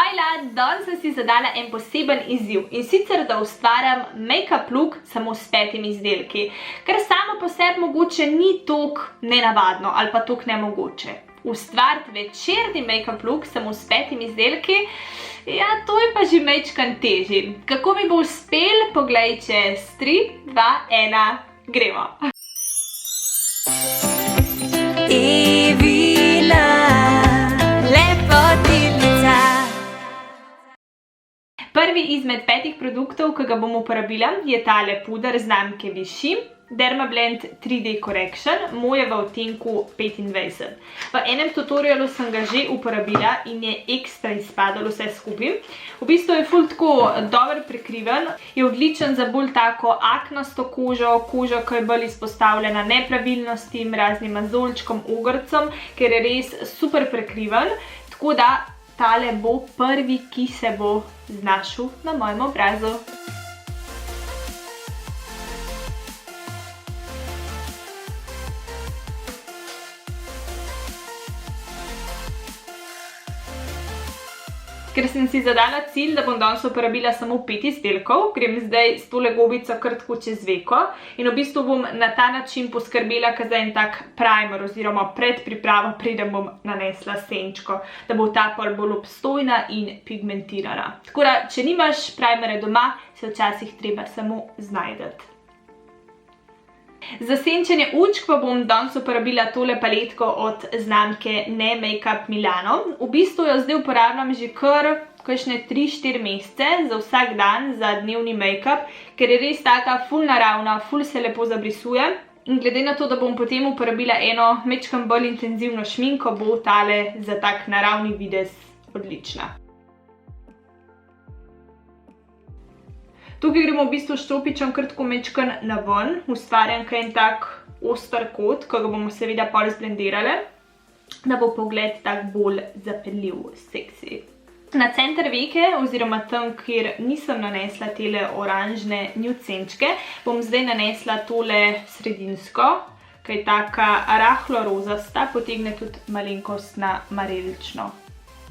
Hojla, danes sem si zadala en poseben izziv in sicer, da ustvarjam make-up look samo s 5 izdelki, ker samo po sebi mogoče ni toliko nenavadno ali pa toliko nemogoče. Ustvariti večerni make-up look samo s 5 izdelki, ja, to je pa že majčkan težji. Kako mi bo uspel? Poglej čez 3, 2, 1, gremo! Evina, lepotilnica. Prvi izmed 5 produktov, ki ga bom uporabila, je tale puder znamke Vichy Dermablend 3D Correction, moj je v odtenku 25. V enem tutorialu sem ga že uporabila in je ekstra izpadalo vse skupaj. V bistvu je ful tako dobro prekriven, je odličen za bolj tako aknasto kožo, kožo, ki je bolj izpostavljena nepravilnostim, raznim mazolčkom, ogrcom, ker je res super prekriven, tako da tale bo prvi, ki se bo znašel na mojem obrazu. Ker sem si zadala cilj, da bom danes uporabila samo 5 izdelkov, grem zdaj s tole gobico kar tako čez veko in v bistvu bom na ta način poskrbela za en tak primer oziroma predpripravo, preden bom nanesla senčko, da bo ta pol bolj obstojna in pigmentirana. Tako da, če nimaš primere doma, se včasih treba samo znajdeti. Za senčenje ujčk pa bom danes uporabila tole paletko od znamke Ne Makeup Milano. V bistvu jo zdaj uporabljam že kar kakšne 3-4 mesece za vsak dan, za dnevni make-up, ker je res taka ful naravna, ful se lepo zabrisuje. In glede na to, da bom potem uporabila eno majčkeno bolj intenzivno šminko, bo tale za tak naravni videz odlična. Tukaj gremo v bistvu s ščopičem kar tako majčkeno na ven, ustvarjam en tak oster kot, ko ga bomo seveda pol zblendirale, da bo pogled tak bolj zapeljiv, seksi. Na center veke, oziroma tam, kjer nisem nanesla tele oranžne nude senčke, bom zdaj nanesla tole sredinsko, ki je taka rahlo rozasta, potegne tudi malenkost na marelično.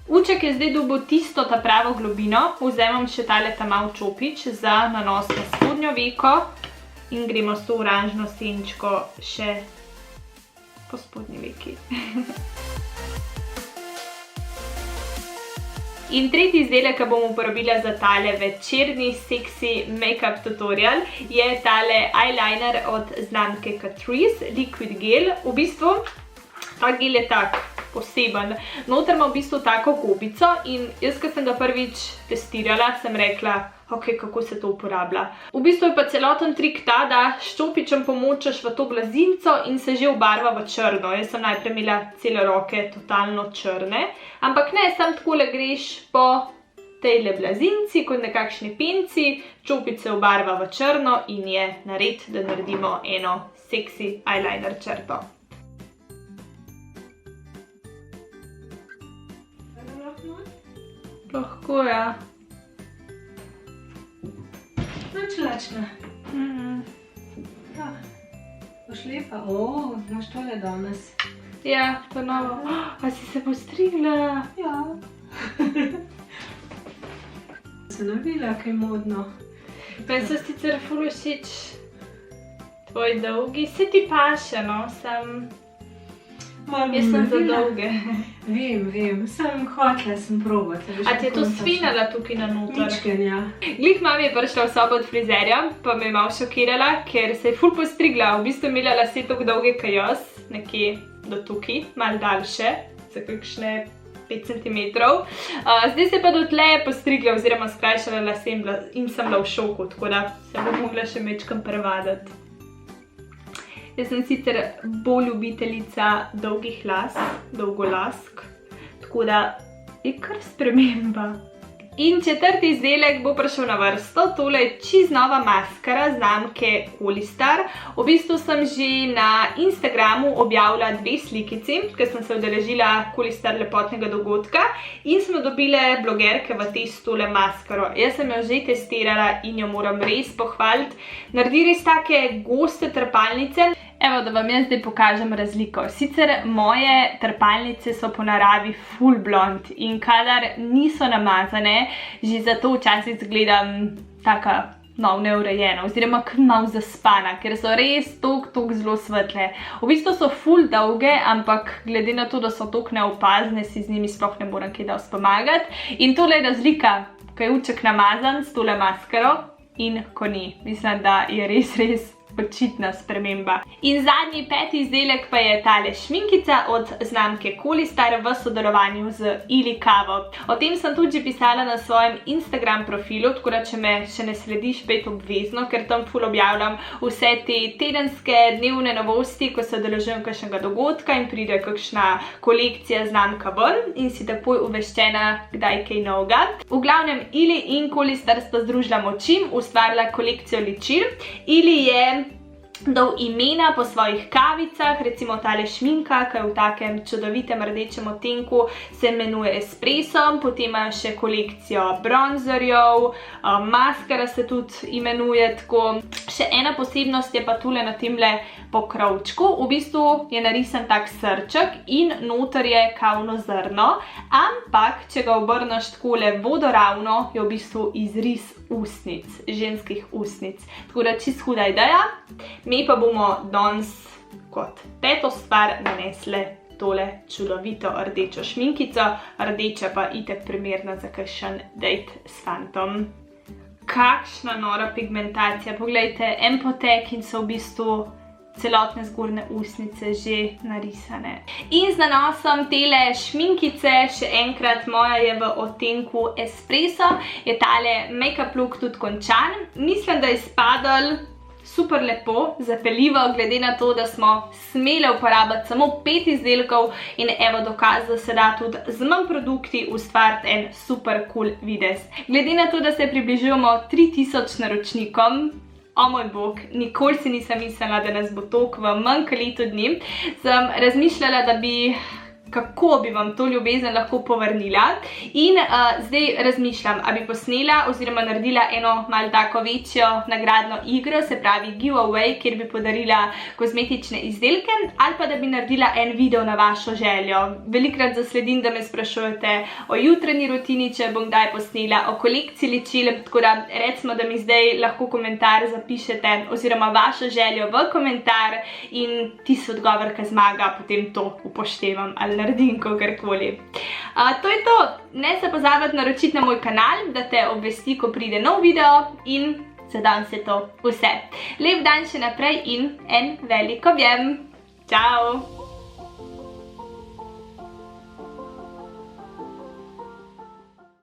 Ujček je zdaj dobil tisto ta pravo globino, vzamem še tale mal čopič za nanos na spodnjo veko in gremo s to oranžno senčko še po spodnji veki. In tretji izdelek, ki bom uporabila za tale večerni seksi make-up tutorial, je tale eyeliner od znamke Catrice Liquid Gel. V bistvu, ta gel je tak poseben. Noter ima v bistvu tako gobico in jaz, ko sem ga prvič testirala, sem rekla, ok, kako se to uporablja. V bistvu je pa celoten trik ta, da s čopičem pomočaš v to glazinco in se že obarva v črno. Jaz sem najprej imela cele roke totalno črne, ampak ne, samo takole greš po tejle blazinci, kot nekakšni penci, čopič se obarva v črno in je nared, da naredimo eno seksi eyeliner črto. Lahko, ja. Nič lačna. Boš lepa. O, imaš tole danes. Ja, to novo. A si se postrigla? Ja. Se navila, kaj modno. Meni so sicer ful všeč tvoji dolgi. Se ti paše, no, jaz sem za dolge. Vem, sem hotela sem probati. A ti je to svinala tukaj na noter? Mičken, ja. Glih mami je prišla v sobo od frizerja, pa me je malo šokirala, ker se je ful postrigla. V bistvu imela lase tako dolge kot jaz, nekje do tukaj, malo daljše, za kakšne 5 cm. Zdaj se pa do tle postrigla oziroma skrajšala lase in sem bila v šoku, tako da se bom mogla še majčkeno prevaditi. Jaz sem sicer bolj ljubiteljica dolgih las, dolgolask, tako da je kar sprememba. In četrti izdelek bo prišel na vrsto, tole je čisto nova maskara znamke Kolistar. V bistvu sem že na Instagramu objavila 2 slikici, ker sem se udeležila Kolistar lepotnega dogodka in smo dobile blogerke v testu tole maskaro. Jaz sem jo že testirala in jo moram res pohvaliti. Naredi res take goste trpalnice. Evo, da vam jaz zdaj pokažem razliko. Sicer moje trepalnice so po naravi full blond in kadar niso namazane, že zato včasih izgledam taka malo neurejena oziroma malo zaspana, ker so res toliko zelo svetle. V bistvu so full dolge, ampak glede na to, da so toliko neopazne, si z njimi sploh ne morem kaj dosti pomagati. In tole je razlika, ko je uček namazan s tole maskaro in ko ni. Mislim, da je res očitna sprememba. In zadnji, peti izdelek pa je tale šminkica od znamke Kolistar v sodelovanju z Ili Kavo. O tem sem tudi že pisala na svojem Instagram profilu, tako da če me še ne slediš, pet obvezno, ker tam ful objavljam vse te tedenske, dnevne novosti, ko se udeležujem kakšnega dogodka in pride kakšna kolekcija znamka ven in si takoj obveščena, kdaj kaj novega. V glavnem, Ili in Kolistar sta združila moči, ustvarila kolekcijo ličil. Ili je dal imena po svojih kavicah, recimo tale šminka, ki je v takem čudovitem rdečem odtenku, se imenuje Espresso, potem imajo še kolekcijo bronzerjev, maskara se tudi imenuje tako. Še ena posebnost je pa tule na temle pokrovčku, v bistvu je narisan tak srček in noter je kavno zrno, ampak če ga obrneš takole vodoravno, je v bistvu izris ustnic, ženskih ustnic. Tako da čisto huda ideja. Mi pa bomo danes kot peto stvar nanesle tole čudovito rdečo šminkico, rdeča pa itak primerna za kakšen date s fantom. Kakšna nora pigmentacija, poglejte, en potek in so v bistvu celotne zgornje ustnice že narisane. In z nanosom tele šminkice, še enkrat, moja je v odtenku Espresso, je tale make-up look tudi končan. Mislim, da je izpadel super lepo, zapeljivo, glede na to, da smo smele uporabiti samo 5 izdelkov in evo dokaz, da se da tudi z manj produkti ustvariti en super cool videz. Glede na to, da se približujemo 3000 naročnikom, o moj bog, nikoli si nisem mislila, da nas bo toliko v manj kot leto dni, sem razmišljala, kako bi vam to ljubezen lahko povrnila in zdaj razmišljam, a bi posnela oziroma naredila eno malo tako večjo nagradno igro, se pravi giveaway, kjer bi podarila kozmetične izdelke, ali pa da bi naredila en video na vašo željo. Velikrat zasledim, da me sprašujete o jutranji rutini, če bom kdaj posnela, o kolekciji ličil, tako da recimo, da mi zdaj lahko komentar zapišete oziroma vašo željo v komentar in tisti odgovor, ki zmaga, potem to upoštevam ali naredim kogarkoli. To je to. Ne se pozabiti naročiti na moj kanal, da te obvesti, ko pride nov video in za danes je to vse. Lep dan še naprej in en velik objem. Čau!